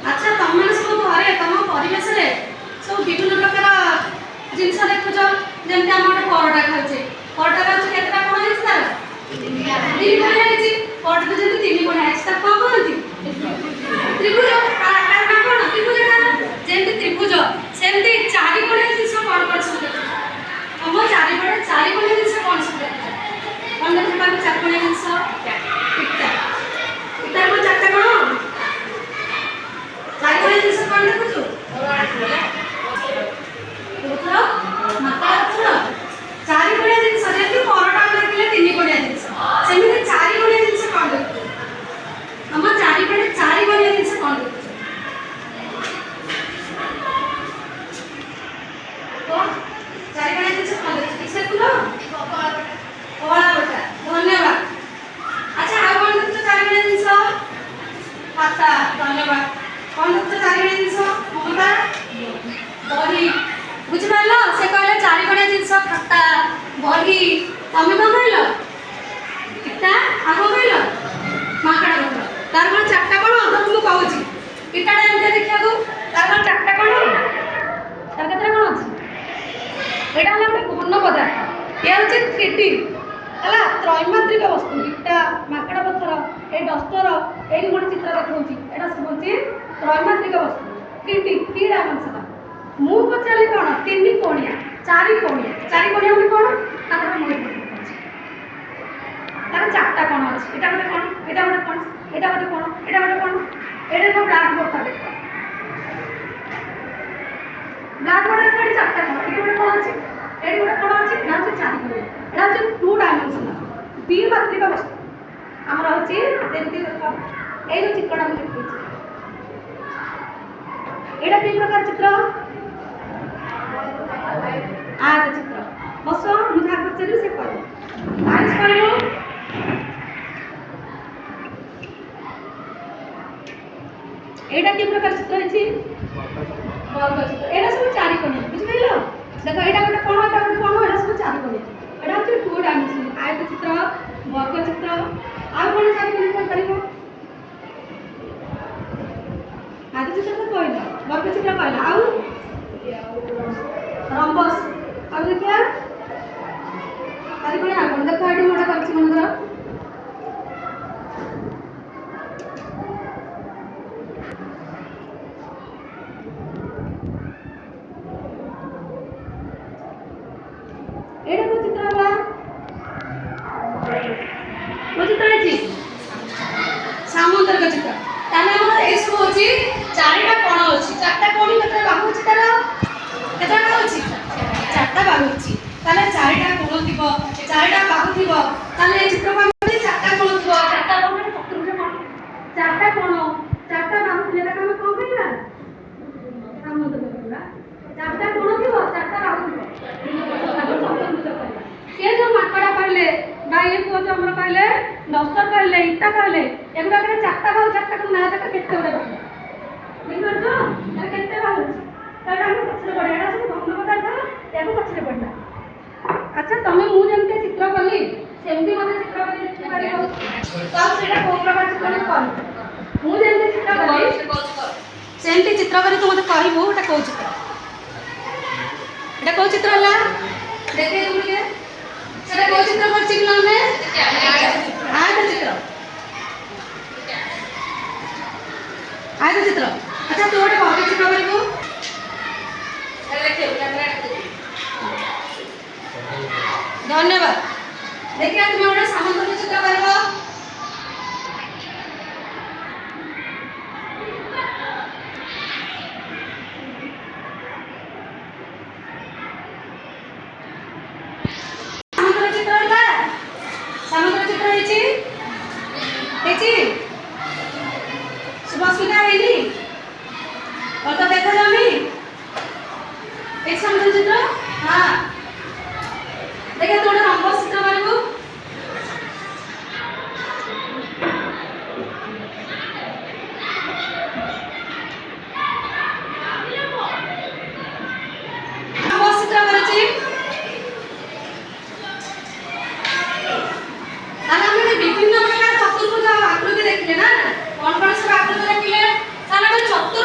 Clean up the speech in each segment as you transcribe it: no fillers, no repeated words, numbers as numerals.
अच्छा तुम मैंने सब घरे तुम परिवेश रे सब विभिन्न प्रकार जिनस देखुच जमती आम गोटे परोटा खाऊे परोटा खाऊे केतटा कोण है तार तीन कोण है परोटा जब तीन कोण है कौन कहती त्रिभुज आकार ना कौन त्रिभुज जमी त्रिभुज सेमती चारि कोण जिनस कौन कौन सब तुम चारिपटे चारि कोण जिनस कौन सब कौन देखा चार कोण जिनस इटा इटा को चारटा कोण चारि कोण जिनस कौन देखुछु चारि कोण जिनस जमी परोटा देखिले तीन कोण जिनस सेमती चारि कोण जिनस कौन देखुछु हम चारिपटे चारि कोण जिनस कौन देखुछु तो चारि कोण जिनस कौन देखुछु इसे कुलो ओला बटा धन्यवाद अच्छा आ कौन देखुछु चारि कोण जिनस खाता धन्यवाद कौन देखुछु चारि कोण जिनस ममता बही बुझ पाइल से कहले चारि कोण जिनस खाता बही तमे कौन कहल इटा आगो कहल माकड़ा बटर तार कोन चारटा कोन तो मु कहूची इटाडा एमते देखिया को तार कोन चारटा कोन तार केतरा कोन अछि एटा हम घन पदार्थ ये होचे 3D हला त्रैमात्रिक वस्तु इटा माकड़ा पत्थर ए डस्टर ए गोटे चित्र देखौची एटा सब होची त्रैमात्रिक वस्तु 3D 3 डायमेंशन मु पचाली कोन तीन कोणिया चारि कोणिया हम कोन तार मोय तार चारटा कोन अछि एटा गोटे कोन एटा गोटे कोन एटा गोटे कोन एटा गोटे कोन एटा को ब्लैक बोर्ड ता देखो ब्लैक बोर्ड रे चारटा कोन एटा गोटे कोन अछि एटा गोटे कोन अछि ना अछि चारि कोन एटा अछि 2 डायमेंशनल द्विमात्रिक वस्तु हमर अछि जेंति देखो ए जो चित्रटा हम देखैछि एटा तीन प्रकार चित्र आज चित्र बस मुझे पचारि से करो आइस करो एटा तीन प्रकार चित्र है वर्ग चित्र एटा सब चारि कोण बुझ पाइलो देखो एटा गोटे कोण एटा गोटे कोण एटा सब चारि कोण एटा होचे 2 डायमेंशन आयत चित्र वर्ग चित्र आ कोन चारि कोण कर परिबो आयत चित्र तो कहला वर्ग चित्र कहला आ रंबस आ देखिया चारि कोण आ कोन देखो एटी मोटा करछि मन करा एटा को चित्र बा को चित्र अछि सामुद्र का चित्र ताने हमर ए सब अछि चारिटा कोण अछि चारटा कोणी केतरा बाहु अछि तार केतरा अछि चारटा बाहु अछि ताने चारिटा कोण थिबो चारिटा बाहु थिबो ताने ए चित्र को हम चारटा कोण थिबो चारटा बाहु चतुर्भुज कोण चारटा कोण चारटा बाहु थिले हम कोन कहला सामुद्र कहला चारटा कोण थिबो चारटा बाहु थिबो ये जो माकड़ा कहले बा ये को जो हमर कहले डस्टर कहले इटा कहले एगुडा करे चारटा बाहु चारटा को ना देखा केते बडे बाहु बुझियो तो तार केते बाहु तार हम पछरे बडे एडा सब भग्न पदार्थ याको पछरे पडला अच्छा तमे मु जेमते चित्र करली सेमती मते चित्र कर लिखि पारिबो तो सेटा को प्रकार चित्र कर मु जेमते चित्र करली सेमती चित्र करी तू मते कहबो एटा को चित्र एटा को चित्र हला देखे तुमके सेटा को चित्र करछि कि हमने आयत चित्र आयत चित्र अच्छा तू गोटे वर्ग चित्र करिबो देखे कैमरा धन्यवाद देखिए तुम गोटे सामुद्रिक चित्र करिबो सामुद्र चित्र हेची सुबह सुधा हेनी और तो देखा जामी एक समुद्र चित्र हाँ देखिए तो रंबस चित्र करिबो रंबस चित्र करछि विभिन्न प्रकार चतुर्भुज आकृति देखिले ना कौन कौन सब आकृति देखिले ताले चतुर्भुज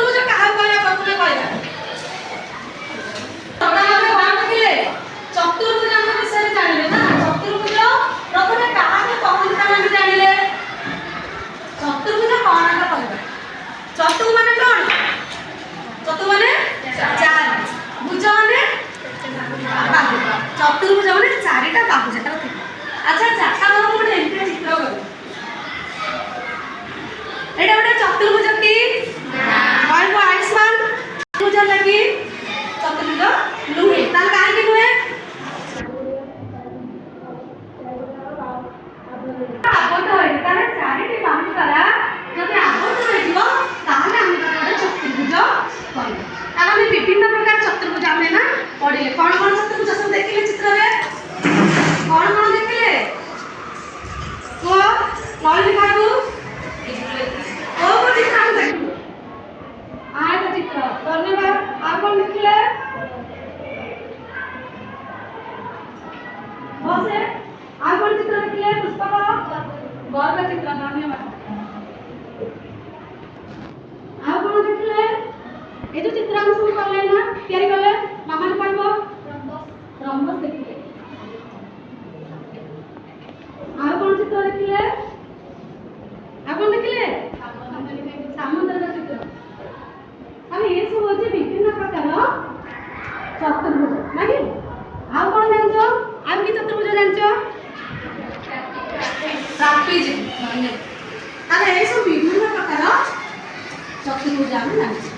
ଚତୁ ମାନେ କ'ଣ? ଚତୁ ମାନେ ଚାରି, ଭୁଜ ମାନେ ବାହୁ, ଚତୁର୍ଭୁଜ ମାନେ ଚାରିଟା ବାହୁ ଯେତେବେଳେ ଥିବ। ଆଚ୍ଛା ଚାରିଟା ବାହୁ ଗୋଟେ ଏମିତି ଚିତ୍ର କର। ଏଇଟା ଗୋଟେ ଚତୁର୍ଭୁଜ କି? କହିବ ଆୟୁଷ୍ମାନ ଚତୁର୍ଭୁଜ ଲାଗି ଚତୁର୍ଭୁଜ ନୁହେଁ। ତାହେଲେ କାହିଁକି ନୁହେଁ? ଆବଦ୍ଧ ହୋଇନି। ତାହେଲେ ଚାରିଟି ବାହୁ ଦ୍ୱାରା ଯଦି ଆବଦ୍ଧ ହୋଇଯିବ ତାହେଲେ ଆମେ ଗୋଟେ ଚତୁର୍ଭୁଜ କହିବା। ତାହେଲେ ଆମେ ବିଭିନ୍ନ ପ୍ରକାର ଚତୁର୍ଭୁଜ ଆମେ ନା ପଢିଲେ। କ'ଣ କ'ଣ ଚତୁର୍ଭୁଜ ସବୁ ଦେଖିଲେ ଚିତ୍ରରେ? କ'ଣ କ'ଣ ଦେଖିଲେ? କୁହ ନଳିନୀ ବାବୁ କୋଉ ଚିତ୍ର ଆମେ ଦେଖିଲୁ? ଆୟତ ଚିତ୍ର। ଧନ୍ୟବାଦ। ଆଉ କ'ଣ ଦେଖିଲେ? ବସେ ଆଉ କ'ଣ ଚିତ୍ର ଦେଖିଲେ? ପୁଷ୍ପକ ବର୍ଗ ଚିତ୍ର। ଧନ୍ୟବାଦ। ଆଉ କ'ଣ ଦେଖିଲେ? এই যে চিত্র আমি শুরু করলে না তৈরি করলে মামার পারব রম্বস দেখলে। আর কোন চিত্র দেখলে? আর কোন দেখলে? সামুদ্রিক চিত্র। আমি এই সব হচ্ছে বিভিন্ন প্রকার চতুর্ভুজ নাকি? আর কোন জানছো? আর কি চতুর্ভুজ জানছো? ট্রাপিজিয়াম। তাহলে এই সব বিভিন্ন প্রকার চতুর্ভুজ আমি জানছি।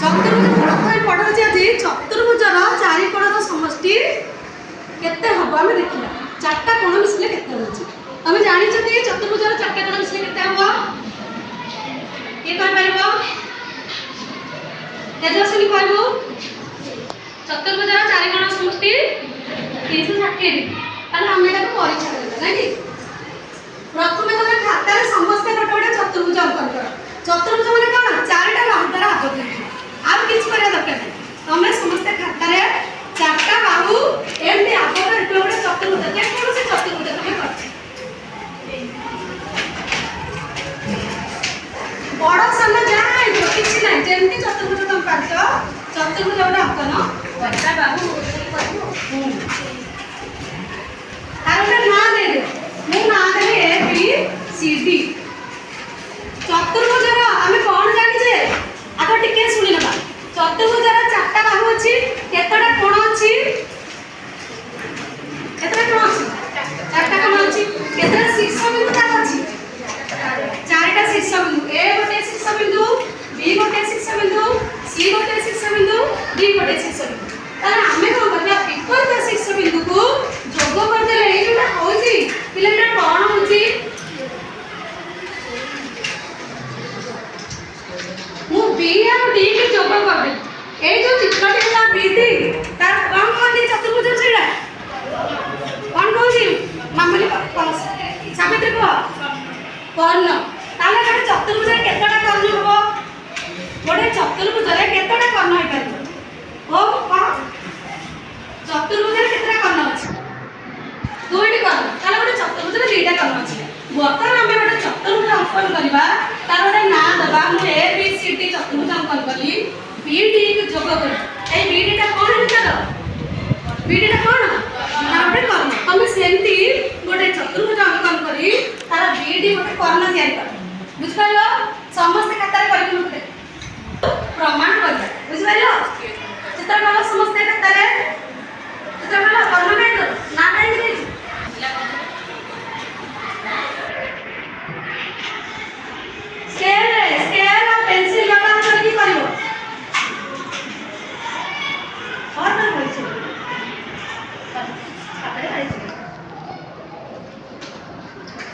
চতুর্ভুজ প্রথমে পড়া হচ্ছে আজ চতুর্ভুজর চারিকোণর সমষ্টি কেতে হব আমি দেখিলা। চারটা কোণ মিশিলে কেতে হচ্ছে তুমি জানিছ যে চতুর্ভুজর চারটা কোণ মিশিলে কেতে হব? কে কই পারিব? তেজস্বিনী কইব। চতুর্ভুজর চারিকোণ সমষ্টি 360 ডিগ্রি। তাহলে আমি এটাকে পরীক্ষা করব নাকি? প্রথমে তুমি খাতায় সমস্ত গোটে গোটে চতুর্ভুজ অঙ্কন কর। চতুর্ভুজ মানে কোন? চারটা বাহু দ্বারা আবদ্ধ। আর কিছু করা দরকার নেই। তুমি সমস্ত খাতারে চারটা বাহু এমনি আবদ্ধ হইলে গোটে চতুর্ভুজ যেকୌଣସି চতুর্ভুজ তুমি করছ। বড় সান যা হইতো কিছু নাই, যেমনি চতুর্ভুজ তুমি পাচ্ছ চতুর্ভুজ গোটে অঙ্কন চারটা বাহু আর একটা না দেবে। ମୁଁ ନା ଦେଲି A B C D। ଚତୁର୍ଭୁଜର ଆମେ କ'ଣ ଜାଣିଛେ? ଆଗ ଟିକେ ଶୁଣି ନେବା। ଚତୁର୍ଭୁଜର ଚାରିଟା ବାହୁ ଅଛି, କେତେଟା କୋଣ ଅଛି? କେତେଟା କୋଣ ଅଛି? ଚାରିଟା କୋଣ ଅଛି। କେତେଟା ଶୀର୍ଷବିନ୍ଦୁ ତାର ଅଛି? ଚାରିଟା ଶୀର୍ଷବିନ୍ଦୁ। A ଗୋଟିଏ ଶୀର୍ଷବିନ୍ଦୁ, B ଗୋଟିଏ ଶୀର୍ଷବିନ୍ଦୁ, C ଗୋଟିଏ ଶୀର୍ଷବିନ୍ଦୁ, D ଗୋଟିଏ ଶୀର୍ଷବିନ୍ଦୁ। ତାହେଲେ ଆମେ କ'ଣ କରିବା? ବିପରୀତ ଶୀର୍ଷବିନ୍ଦୁକୁ ଯୋଗ କରିଦେଲେ ଏଇ ଯୋଉଟା ହଉଛି ପିଲା ଏଇଟା କ'ଣ ହଉଛି? ମୁଁ B ଆଉ D କି ଯୋଗ କରିଦେଲି। এই যে চিত্রটি ହେଲା BD তার କ'ଣ କହନ୍ତି ଚତୁର୍ଭୁଜ ସେଇଟା? କ'ଣ କହୁଛି? ମାମୁଲି ସାବିତ୍ରୀ କୁହ। କର୍ଣ୍ଣ। ତାହେଲେ ଗୋଟେ ଚତୁର୍ଭୁଜରେ କେତେଟା କର୍ଣ୍ଣ ହବ? ଗୋଟେ ଚତୁର୍ଭୁଜରେ କେତେଟା କର୍ଣ୍ଣ ହେଇପାରିବ? ଓ କ'ଣ? ଚତୁର୍ଭୁଜରେ କେତେଟା କର୍ଣ୍ଣ ଅଛି? ଦୁଇଟି କର୍ଣ୍ଣ। ତାହେଲେ ଗୋଟେ ଚତୁର୍ଭୁଜରେ ଦୁଇଟା କର୍ଣ୍ଣ ଅଛି। ବର୍ତ୍ତମାନ ଆମେ ଗୋଟେ ଚତୁର୍ଭୁଜ ଅଙ୍କନ କରିବା। ତାର ଗୋଟେ ନାଁ ଦେବା। ମୁଁ A B C D ଚତୁର୍ଭୁଜ ଅଙ୍କନ କଲି। BD କୁ ଯୋଗ କଲି। এই BD ଟା କ'ଣ ହେଇଚାଲ? BD ଟା କ'ଣ? ନା ଗୋଟେ କର୍ଣ୍ଣ। ତମେ ସେମିତି ଗୋଟେ ଚତୁର୍ଭୁଜ ଅଙ୍କନ କରି ତାର BD ଗୋଟେ କର୍ଣ୍ଣ ତିଆରି କର। ବୁଝିପାରିଲ? ସମସ୍ତେ ଖାତାରେ କରିକି ମୋତେ ପ୍ରମାଣ କରିବା। ବୁଝିପାରିଲ? ଚିତ୍ର କଲ ସମସ୍ତେ ଖାତାରେ। ଚିତ୍ର କଲ କର୍ଣ୍ଣ କାହିଁ କର? ନା କାହିଁକି ଦେଇଛି? ସ୍କେଲ ଆଉ ପେନ୍ସିଲ ବ୍ୟବହାର କରିକି କରିବ।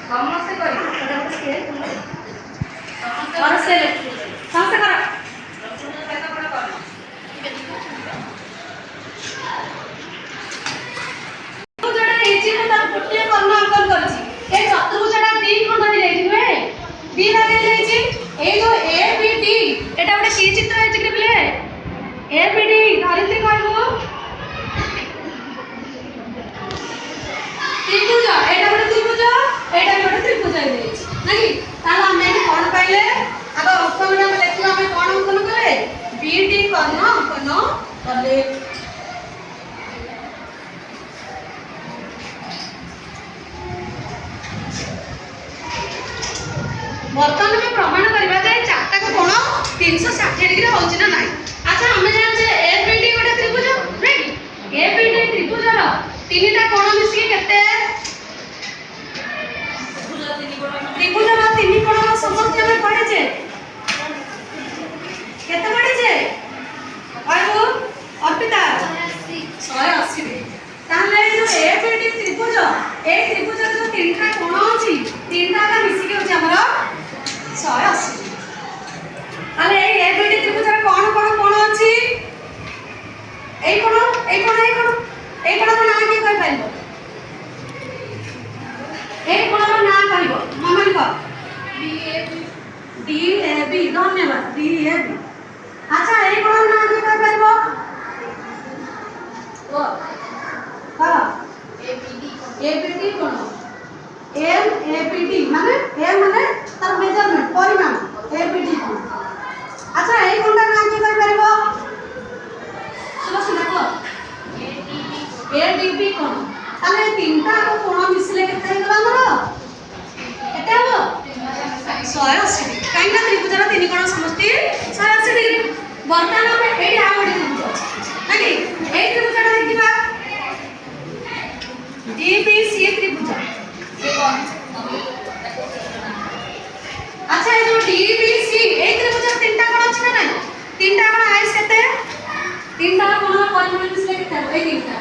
ସମସ୍ତେ କରିବ। ସମସ୍ତେ କର। ଯୋଉଟା ହେଇଛି ମୁଁ ତାର ଗୋଟିଏ କର୍ଣ୍ଣ ଅଙ୍କନ କରିଛି। এই ଚତୁର୍ଭୁଜଟା ଦି ଖଣ୍ଡ ହେଇଯାଇଛି ନୁହେଁ? ଦି ଭାଗ ହେଇଯାଇଛି। এই ଯୋଉ A B D এটা ଗୋଟେ କି ଚିତ୍ର ହେଇଛି କି ପିଲେ? A B D ଧରିତ୍ରୀ କହିବୁ। ত্রিভুজ। এটা ଗୋଟେ ত্রিভুজ, এটা ଗୋଟେ ত্রিভুজ ହେଇଯାଇଛି ନାকি? তাহলে ଆମେ এটি କ'ଣ পাইলে? আগ অঙ্কনটা ଆମେ লেଖିବା। ଆମେ କ'ଣ ଅଙ୍କନ କଲେ? BD କର୍ଣ୍ଣ ଅଙ୍କନ କଲେ। ବର୍ତ୍ତମାନ ଆମେ ପ୍ରମାଣ କରିବା 360 डिग्री होची ना नाही अच्छा हमें जाने एबीडी गोटे त्रिभुज राइट एबीडी त्रिभुजर तीनटा कोण मिसी केते त्रिभुजर तीन कोण समस्त में पड़े छे केते पड़े छे आइबो अर्पिता 180 ताहले जो एबीडी त्रिभुज ए त्रिभुजर जो तीनटा कोण अछि तीनटा का मिसी के होची हमर 180 তাহলে এই এবিডি ত্রিভুজের কোন কোন কোণ আছে এই কোণ এই কোণ এই কোণ এই কোণের নাম কি কই পাইবো এই কোণের নাম কইবো মামা লিখো ডিএবি ধন্যবাদ ডিএবি আচ্ছা এই কোণের নাম কি কই পাইবো ও হ্যাঁ এবিডি কোণ এম এবিডি মানে এম মানে তার মেজারমেন্ট পরিমাণ এবিডি কোণ अच्छा এই কোণটার নাম কি কই পারিব শুনো দেখো এডিবি কোণ তাহলে তিনটা কোণ মিশিলে কেতে হইগলা আমর কেতে হবো 180 কাইনা ত্রিভুজের তিন কোণ সমষ্টি 180 ডিগ্রি বর্তমান আমি এই আর ଗୋଟେ ত্রিভুজ আছে নাকি এই ত্রিভুজটা দেখিবা ডিবিসি ত্রিভুজ अच्छा ये जो डीबीसी এই ত্রিভুজের তিনটা কোণ আছে না নাই তিনটা কোণ আইস কেতে তিনটা কোণ পরিমাণ মিশলে কেতে এই তিনটা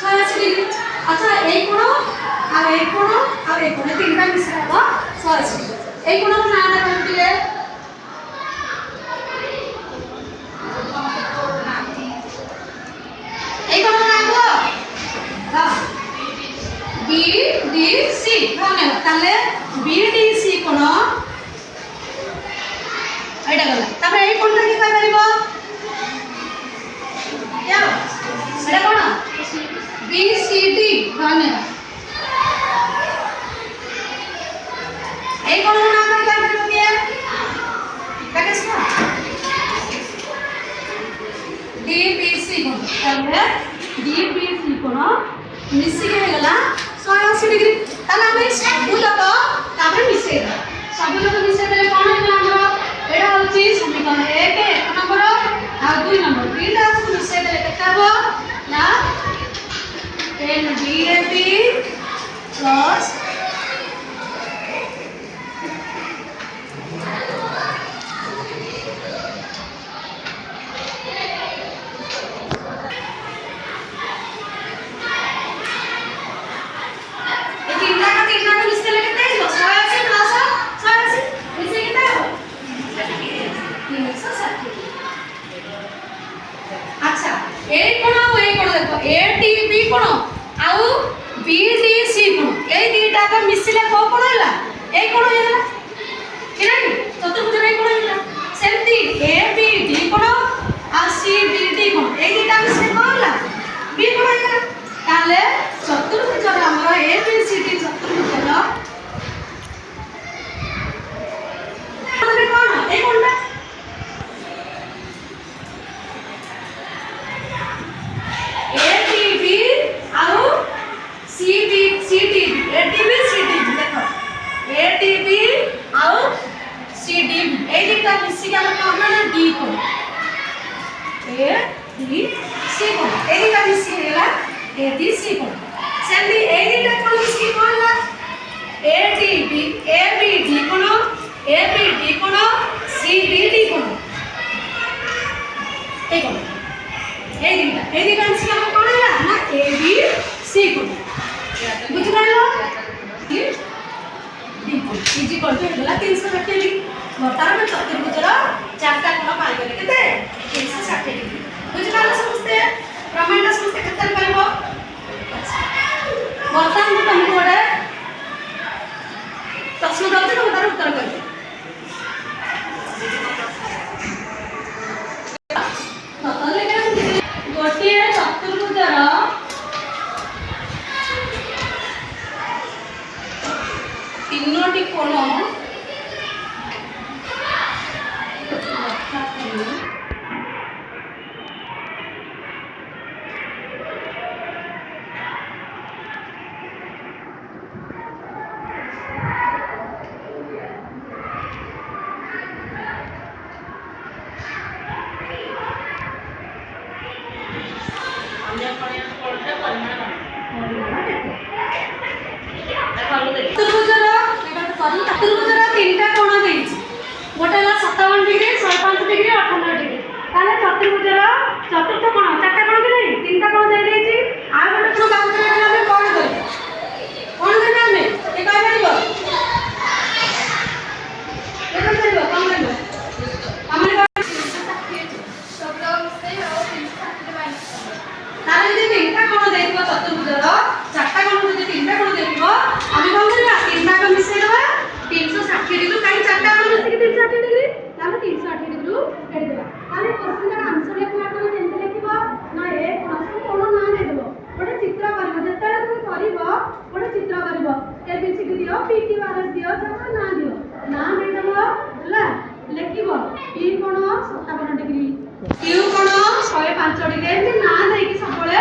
180 ডিগ্রি अच्छा এই কোণ আর এই কোণ আর এই কোণ তিনটা মিশলে হবে 180 এই কোণের নামটা কোন দিলে এই কোণের নাম গো হ্যাঁ বিডিসি ধন্যবাদ তাহলে বিডিসি কোণ এটা গলা তারপরে এই কোণটা কি কই পারিব যাও এটা কোণ বিসিডি ধন্যবাদ এই কোণের নাম কই পারিব কি কাকেশ না ডিবিসি কোণ তাহলে ডিবিসি কোণ মিশিকে হয়ে গলা 180 ডিগ্রি তাহলে আমি সবু লোক তারপরে মিশাই দেব সবু লোক মিশাই দেলে কোন হইলা हमर এটা হচ্ছে সমীকরণ 1 এক নম্বর আর 2 নম্বর তিনটা মিশাই দেলে কত হবে না NDAB প্লাস अच्छा এই কোণ আর এই কোণ দেখো এডিবি কোণ আর বিডিসি কোণ এই দুইটাকে মিশিলে কোন কোণ হইলা এই কোণ হইলা কি না চতুর্ভুজের এই কোণ হইলা সেমতি এবিডি কোণ আর সিবিডি কোণ এই দুইটা মিশিলে কোন হইলা বি কোণ হইলা তাহলে চতুর্ভুজের আমরা এবিসিডি চতুর্ভুজের আমাদের কোণ এই কোণটা एडीबी आउ सीडी सीडी एडीबी सीडी देखो एडीबी आउ सीडी ए दुटा मिसी के हम कहना ना डी को ए डी सी को ए दुटा मिसी हेला ए डी सी को सेंदी ए दुटा कोन मिसी कोनला एडीबी एबीडी कोन एबीडी कोन सीबीडी कोन ए कोन এই দুইটা মিশি আমরা কোন হইলা না এ বি সি কোণ বুঝি পারলো ডি কোণ ইজি কোণ তো হইলা 360 ডিগ্রি বর্তমান চতুর্ভুজের চারটা কোণ পাই গলে কেতে 360 ডিগ্রি বুঝি পারলো সমস্তে প্রমাণটা সমস্তে কেতে পারবো বর্তমান তুমি গোটে প্রশ্ন দাও তুমি তার উত্তর করবে गोटे चतुर्भुजर तीनोटी कोण ଚତୁର୍ଥ କୋଣ ଚାରିଟା କୋଣ କି ନାହିଁ ତିନିଟା କୋଣ ଦେଇଦେଇଛି ଆଉ ଗୋଟେ କୋଣ ବାହାର କରିବା ଆମେ କଣ କରିବା ଆମେ ଏ କହିପାରିବ କହିପାରିବ କଣ କରିବ ଆମର ତାର ଯଦି ତିନିଟା କୋଣ ଦେଇଥିବ ଚତୁର୍ଭୁଜର ଚାରିଟା କୋଣ ଯଦି ତିନିଟା କୋଣ ଦେଇଥିବ ଆମେ କଣ କରିବା ତିନିଟା କୋଣ ମିଶେଇଦେବା 360 डिग्री କାହିଁ ଚାରିଟା କୋଣ ମିଶିକି 360 डिग्री ତାହେଲେ 360 डिग्री କାଢିଦେବା ତାହେଲେ क्वेश्चन ର आंसर ଲେଖିବା ଆପଣ କେମିତି ଲେଖିବ ନା ଏ କୋଣ ନା ଦେଇଦେବ ଗୋଟେ ଚିତ୍ର କରିବ ଯେତେବେଳେ তুমি କରିବ ଗୋଟେ ଚିତ୍ର କରିବ ABCD ଦିଅ PQRS ଦିଅ ଯାହା ନା ଦିଅ ନା ଦେଇଦେବ ହେଲା ଲେଖିବ P କୋଣ 57 डिग्री Q कोण 105 डिग्री एमती ना देकी सबले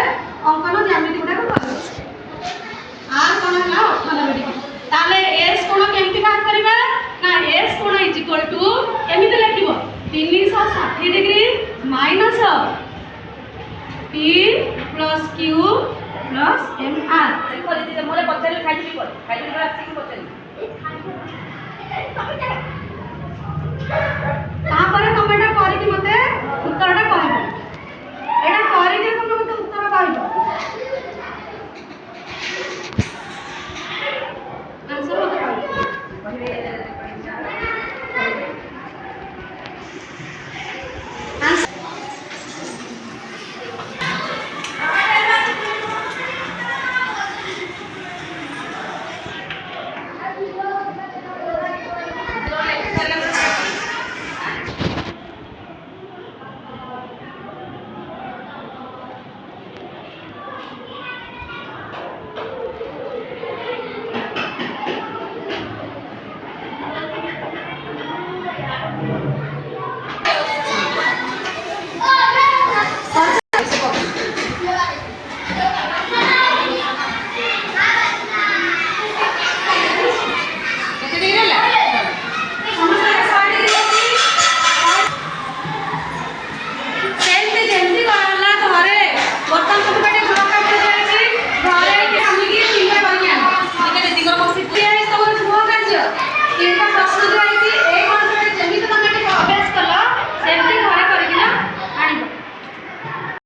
अंकन ज्यामिति गुडा को करबो R कोण है 98 डिग्री ताले S कोण केमती बात करबा ना S कोण इज इक्वल टू एमिति लिखिबो 360 degree minus P plus Q plus MR देखो दीदी मोरे पचारे खाली कर आसी पचारे तापर कमेंट करिकि मते उत्तरटा कहबो एटा करिकि तुम मते उत्तर कहबो आंसर मते कहबो